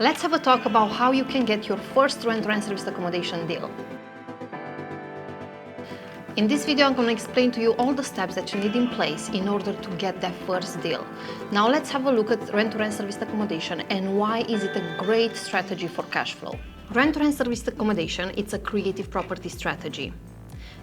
Let's have a talk about how you can get your first rent-to-rent serviced accommodation deal. In this video, I'm going to explain to you all the steps that you need in place in order to get that first deal. Now let's have a look at rent-to-rent serviced accommodation and why is it a great strategy for cash flow. Rent-to-rent serviced accommodation, it's a creative property strategy.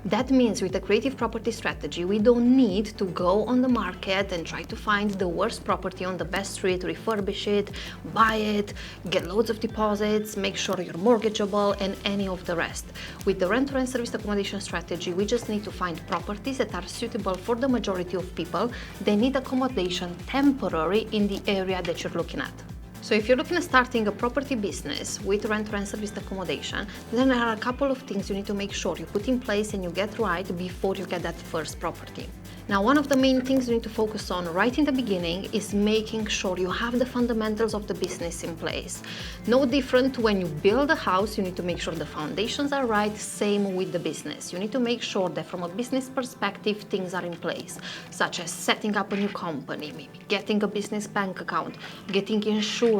That means with a creative property strategy, we don't need to go on the market and try to find the worst property on the best street, refurbish it, buy it, get loads of deposits, make sure you're mortgageable, and any of the rest. With the rent-to-rent serviced accommodation strategy, we just need to find properties that are suitable for the majority of people. They need accommodation temporary in the area that you're looking at. So if you're looking at starting a property business with rent-to-rent serviced accommodation, then there are a couple of things you need to make sure you put in place and you get right before you get that first property. Now, one of the main things you need to focus on right in the beginning is making sure you have the fundamentals of the business in place. No different when you build a house, you need to make sure the foundations are right, same with the business. You need to make sure that from a business perspective, things are in place, such as setting up a new company, maybe getting a business bank account, getting insurance,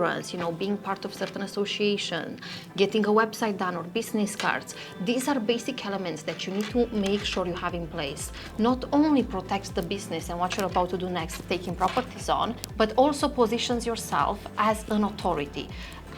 being part of certain association, getting a website done or business cards. These are basic elements that you need to make sure you have in place. Not only protect the business and what you're about to do next, taking properties on, but also positions yourself as an authority,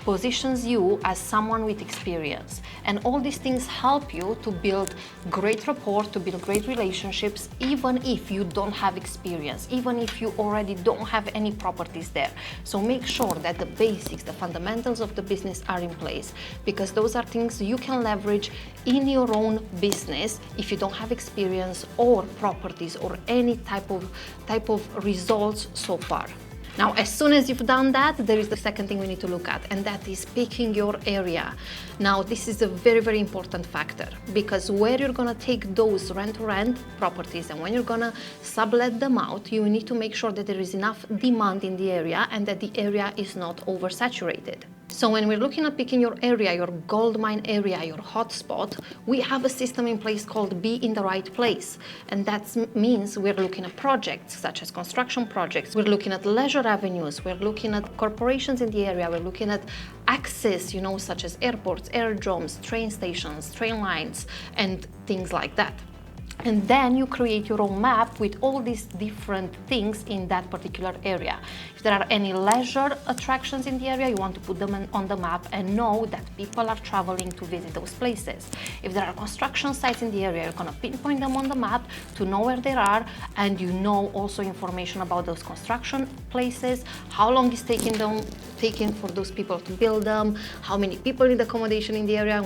positions you as someone with experience. And all these things help you to build great rapport, to build great relationships, even if you don't have experience, even if you already don't have any properties there. So make sure that the basics, the fundamentals of the business are in place, because those are things you can leverage in your own business if you don't have experience or properties or any type of results so far. Now, as soon as you've done that, there is the second thing we need to look at, and that is picking your area. Now, this is a very, very important factor, because where you're gonna take those rent-to-rent properties and when you're gonna sublet them out, you need to make sure that there is enough demand in the area and that the area is not oversaturated. So when we're looking at picking your area, your gold mine area, your hotspot, we have a system in place called Be in the Right Place. And that means we're looking at projects such as construction projects, we're looking at leisure avenues, we're looking at corporations in the area, we're looking at access, such as airports, aerodromes, train stations, train lines, and things like that. And then you create your own map with all these different things in that particular area. If there are any leisure attractions in the area, you want to put them on the map and know that people are traveling to visit those places. If there are construction sites in the area, you're gonna pinpoint them on the map to know where they are, and you know also information about those construction places, how long it's taking for those people to build them, how many people need accommodation in the area,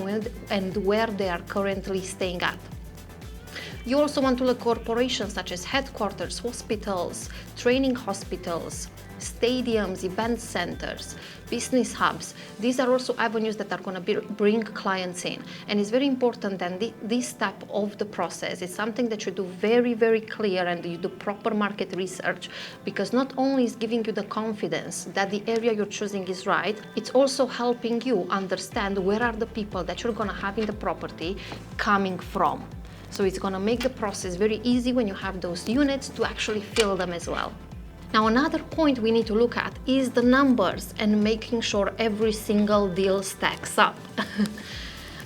and where they are currently staying at. You also want to look at corporations such as headquarters, hospitals, training hospitals, stadiums, event centers, business hubs. These are also avenues that are going to bring clients in. And it's very important that this step of the process is something that you do very, very clear, and you do proper market research, because not only is giving you the confidence that the area you're choosing is right, it's also helping you understand where are the people that you're going to have in the property coming from. So it's going to make the process very easy when you have those units to actually fill them as well. Now, another point we need to look at is the numbers and making sure every single deal stacks up.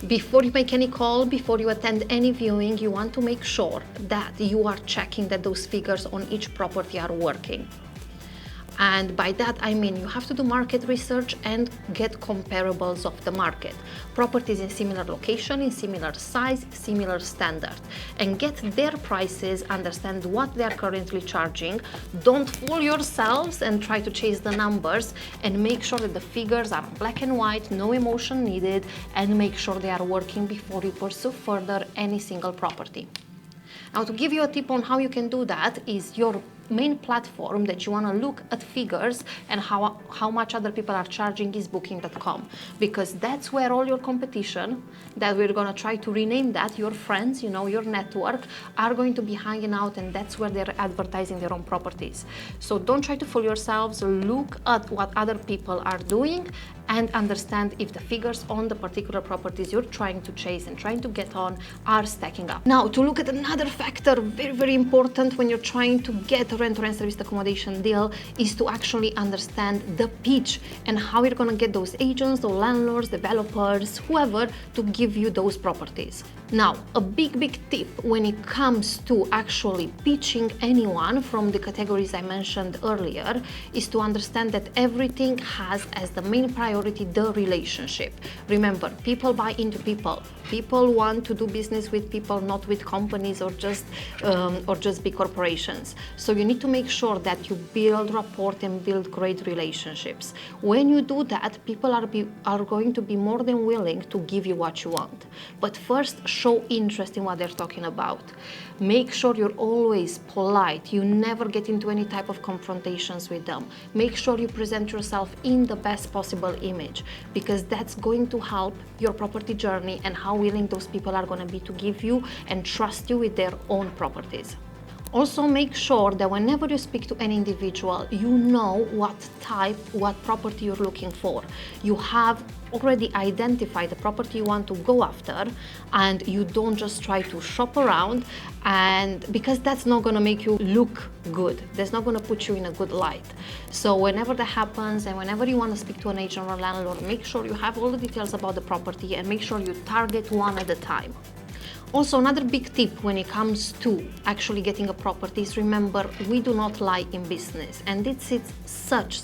Before you make any call, before you attend any viewing, you want to make sure that you are checking that those figures on each property are working. And by that, I mean you have to do market research and get comparables of the market. Properties in similar location, in similar size, similar standard. And get their prices, understand what they are currently charging. Don't fool yourselves and try to chase the numbers, and make sure that the figures are black and white, no emotion needed, and make sure they are working before you pursue further any single property. Now, to give you a tip on how you can do that is your main platform that you want to look at figures and how much other people are charging is booking.com, because that's where all your competition, that we're going to try to rename that, your friends, your network, are going to be hanging out, and that's where they're advertising their own properties. So don't try to fool yourselves, look at what other people are doing and understand if the figures on the particular properties you're trying to chase and trying to get on are stacking up. Now, to look at another factor, very, very important when you're trying to get a rent-to-rent serviced accommodation deal, is to actually understand the pitch and how you're going to get those agents, the landlords, developers, whoever, to give you those properties. Now, a big tip when it comes to actually pitching anyone from the categories I mentioned earlier is to understand that everything has as the main priority the relationship. Remember, people buy into people. People want to do business with people, not with companies or just big corporations. So you need to make sure that you build rapport and build great relationships. When you do that, people are going to be more than willing to give you what you want. But first, show interest in what they're talking about. Make sure you're always polite. You never get into any type of confrontations with them. Make sure you present yourself in the best possible image, because that's going to help your property journey and how willing those people are going to be to give you and trust you with their own properties. Also, make sure that whenever you speak to an individual, you know what property you're looking for. You have already identified the property you want to go after, and you don't just try to shop around, and because that's not going to make you look good. That's not going to put you in a good light. So whenever that happens and whenever you want to speak to an agent or landlord, make sure you have all the details about the property and make sure you target one at a time. Also, another big tip when it comes to actually getting a property is, remember, we do not lie in business, and this is such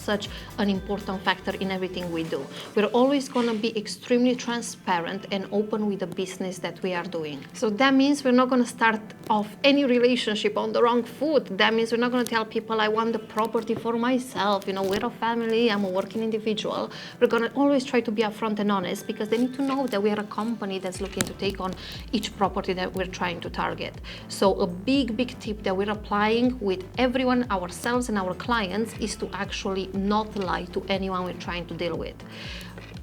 an important factor in everything we do. We're always going to be extremely transparent and open with the business that we are doing. So that means we're not going to start off any relationship on the wrong foot. That means we're not going to tell people, I want the property for myself, we're a family, I'm a working individual. We're going to always try to be upfront and honest, because they need to know that we are a company that's looking to take on each property that we're trying to target. So a big tip that we're applying with everyone, ourselves and our clients, is to actually not lie to anyone we're trying to deal with.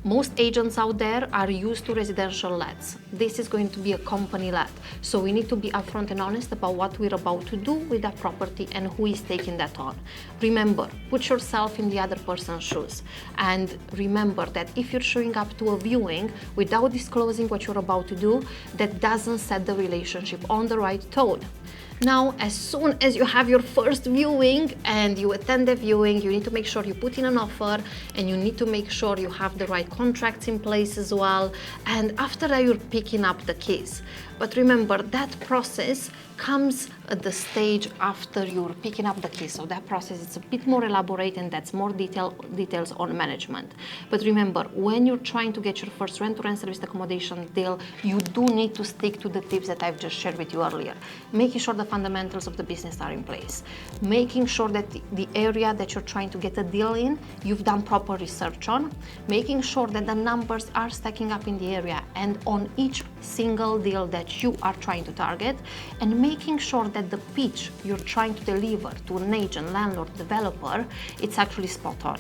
Most agents out there are used to residential lets. This is going to be a company let. So we need to be upfront and honest about what we're about to do with that property and who is taking that on. Remember, put yourself in the other person's shoes. And remember that if you're showing up to a viewing without disclosing what you're about to do, that doesn't set the relationship on the right tone. Now, as soon as you have your first viewing and you attend the viewing, you need to make sure you put in an offer, and you need to make sure you have the right contracts in place as well. And after that, you're picking up the keys. But remember, that process comes at the stage after you're picking up the keys. So that process is a bit more elaborate, and that's more details on management. But remember, when you're trying to get your first rent-to-rent serviced accommodation deal, you do need to stick to the tips that I've just shared with you earlier. Making sure the fundamentals of the business are in place. Making sure that the area that you're trying to get a deal in, you've done proper research on. Making sure that the numbers are stacking up in the area and on each single deal that you are trying to target, and making sure that the pitch you're trying to deliver to an agent, landlord, developer, it's actually spot on.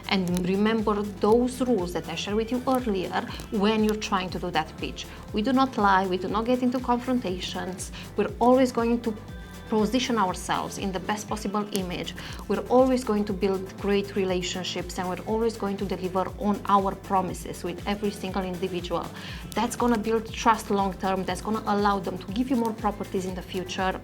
And remember those rules that I shared with you earlier when you're trying to do that pitch. We do not lie, we do not get into confrontations, we're always going to position ourselves in the best possible image. We're always going to build great relationships, and we're always going to deliver on our promises with every single individual. That's going to build trust long term. That's going to allow them to give you more properties in the future.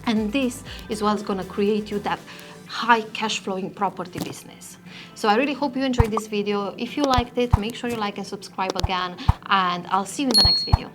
And this is what's going to create you that high cash flowing property business. So I really hope you enjoyed this video. If you liked it, make sure you like and subscribe again, and I'll see you in the next video.